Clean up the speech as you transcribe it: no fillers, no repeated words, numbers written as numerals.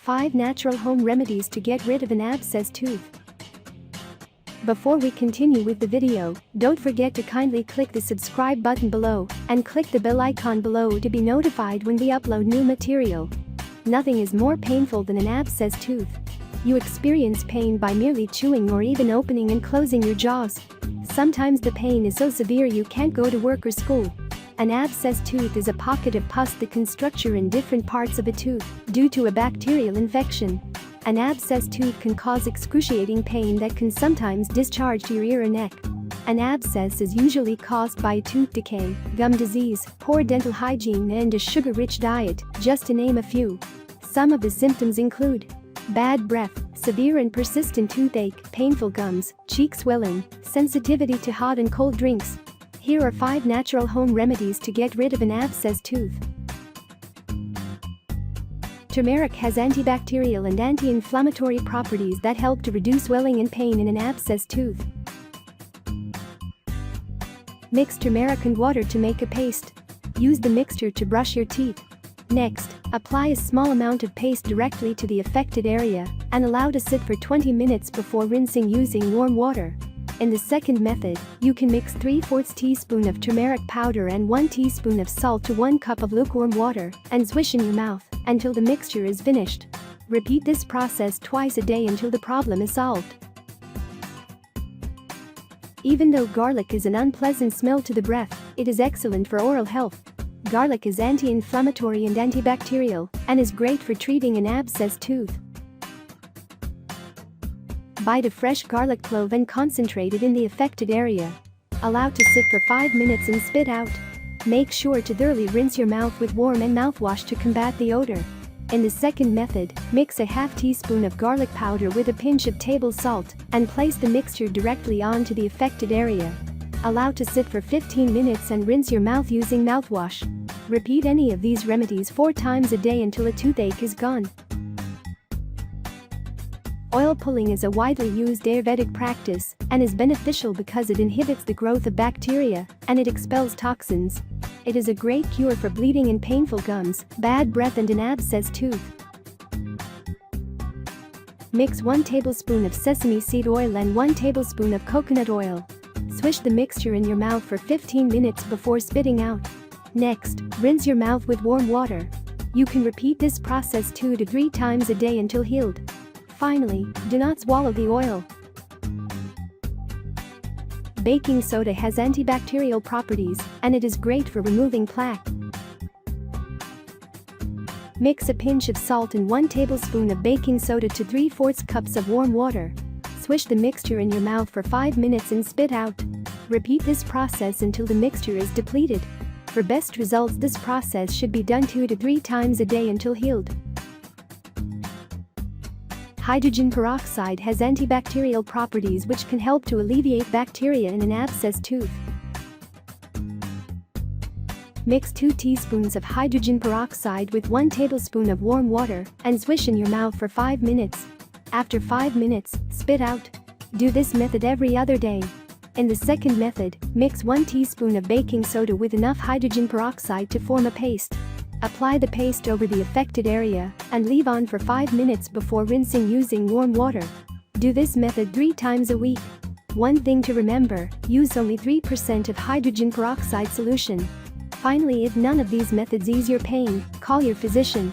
5 natural home remedies to get rid of an abscessed tooth. Before we continue with the video, don't forget to kindly click the subscribe button below and click the bell icon below to be notified when we upload new material. Nothing is more painful than an abscessed tooth. You experience pain by merely chewing or even opening and closing your jaws. Sometimes the pain is so severe you can't go to work or school. An abscessed tooth is a pocket of pus that can structure in different parts of a tooth due to a bacterial infection. An abscessed tooth can cause excruciating pain that can sometimes discharge to your ear or neck. An abscess is usually caused by tooth decay, gum disease, poor dental hygiene and a sugar-rich diet, just to name a few. Some of the symptoms include bad breath, severe and persistent toothache, painful gums, cheek swelling, sensitivity to hot and cold drinks. Here are 5 natural home remedies to get rid of an abscessed tooth. Turmeric has antibacterial and anti-inflammatory properties that help to reduce swelling and pain in an abscessed tooth. Mix turmeric and water to make a paste. Use the mixture to brush your teeth. Next, apply a small amount of paste directly to the affected area and allow to sit for 20 minutes before rinsing using warm water. In the second method, you can mix 3/4 teaspoon of turmeric powder and 1 teaspoon of salt to 1 cup of lukewarm water and swish in your mouth until the mixture is finished. Repeat this process twice a day until the problem is solved. Even though garlic is an unpleasant smell to the breath, it is excellent for oral health. Garlic is anti-inflammatory and antibacterial and is great for treating an abscessed tooth. Bite a fresh garlic clove and concentrate it in the affected area. Allow to sit for 5 minutes and spit out. Make sure to thoroughly rinse your mouth with warm and mouthwash to combat the odor. In the second method, mix a half teaspoon of garlic powder with a pinch of table salt and place the mixture directly onto the affected area. Allow to sit for 15 minutes and rinse your mouth using mouthwash. Repeat any of these remedies 4 times a day until a toothache is gone. Oil pulling is a widely used Ayurvedic practice and is beneficial because it inhibits the growth of bacteria and it expels toxins. It is a great cure for bleeding and painful gums, bad breath and an abscessed tooth. Mix 1 tablespoon of sesame seed oil and 1 tablespoon of coconut oil. Swish the mixture in your mouth for 15 minutes before spitting out. Next, rinse your mouth with warm water. You can repeat this process 2 to 3 times a day until healed. Finally, do not swallow the oil. Baking soda has antibacterial properties and it is great for removing plaque. Mix a pinch of salt and 1 tablespoon of baking soda to 3/4 cups of warm water. Swish the mixture in your mouth for 5 minutes and spit out. Repeat this process until the mixture is depleted. For best results, this process should be done 2 to 3 times a day until healed. Hydrogen peroxide has antibacterial properties which can help to alleviate bacteria in an abscessed tooth. Mix 2 teaspoons of hydrogen peroxide with 1 tablespoon of warm water and swish in your mouth for 5 minutes. After 5 minutes, spit out. Do this method every other day. In the second method, mix 1 teaspoon of baking soda with enough hydrogen peroxide to form a paste. Apply the paste over the affected area and leave on for 5 minutes before rinsing using warm water. Do this method 3 times a week. One thing to remember, use only 3% of hydrogen peroxide solution. Finally, if none of these methods ease your pain, call your physician.